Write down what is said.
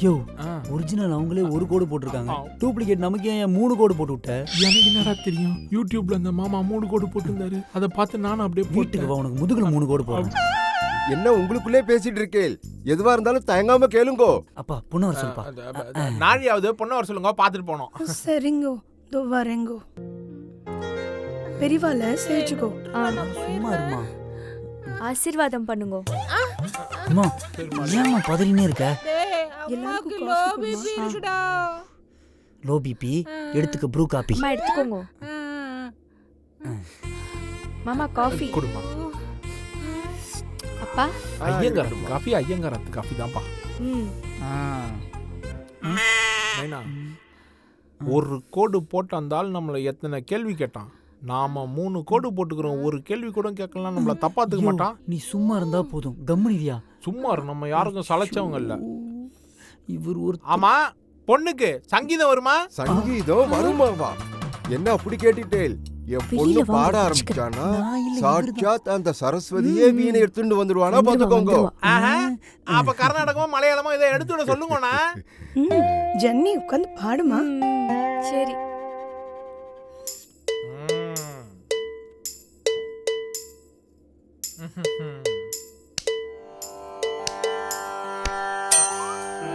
யோ original அவங்களே ஒரு கோடு போட்டிருக்காங்க, டூப்ளிகேட் நமக்கு ஏன் 3 கோடு போட்டு விட்ட? எனக்கு என்னடா தெரியும், யூடியூப்ல அந்த மாமா 3 கோடு போட்டிருந்தாரு, அதை பார்த்து நானும் அப்படியே வீட்டுக்கு வா, உனக்கு முதுகுல 3 கோடு போடுறேன். என்ன உங்களுக்குள்ளே பேசிட்டு இருக்கேன், எதுவா இருந்தாலும் தயங்காம கேளுங்கோ. அப்பா பொண்ணு வர சொல்லுப்பா. நாளையாவது பொண்ணு வர சொல்லுங்க, பார்த்துட்டு போனோம். சரிங்கோ, தோ வரேங்கோ. பெரியவால சேச்சுக்கோ. சும்மா இருமா. ஆசீர்வாதம் பண்ணுங்க. அம்மா ஏம்மா பதறினே இருக்க? எல்லாருக்கும் காஃபி குடுமா. லோ பிபி எடுத்துக்க ப்ரூ காபி. அம்மா எடுத்துக்கோங்க. மாமா காஃபி குடுமா. அப்பா ஐயங்காரத்து காஃபி, ஐயங்காரத்து காஃபி தான்ப்பா. நைனா, ஒரு கோடு போட்டாந்தால் நம்மளை எத்தனை கேள்வி கேட்டான், நாம 3 கோடு போட்டுக்கிறோம், ஒரு கேள்வி கூட கேட்கலாம், நம்மள தப்பாத்துக்க மாட்டான். நீ சும்மா இருந்தா போதும், கம்முனியா. சும்மா நம்ம யாருக்கும் சளைச்சவங்க இல்ல. இவர் ஒரு ஆமா, பொண்ணுக்கு சங்கீதம் வருமா? சங்கீதம் வருமாவா? என்ன அப்படி கேட்டுட்டேன்? என் பொண்ணு பாட ஆரம்பிச்சானா சாட்சாத் அந்த சரஸ்வதியே வீணை எடுத்துட்டு வந்துடுவானா பாத்துக்கோங்க. அப்ப கர்நாடகமோ மலையாளமோ இதை எடுத்து விட சொல்லுங்கண்ணா. ஜன்னி உட்காந்து பாடுமா. சரி.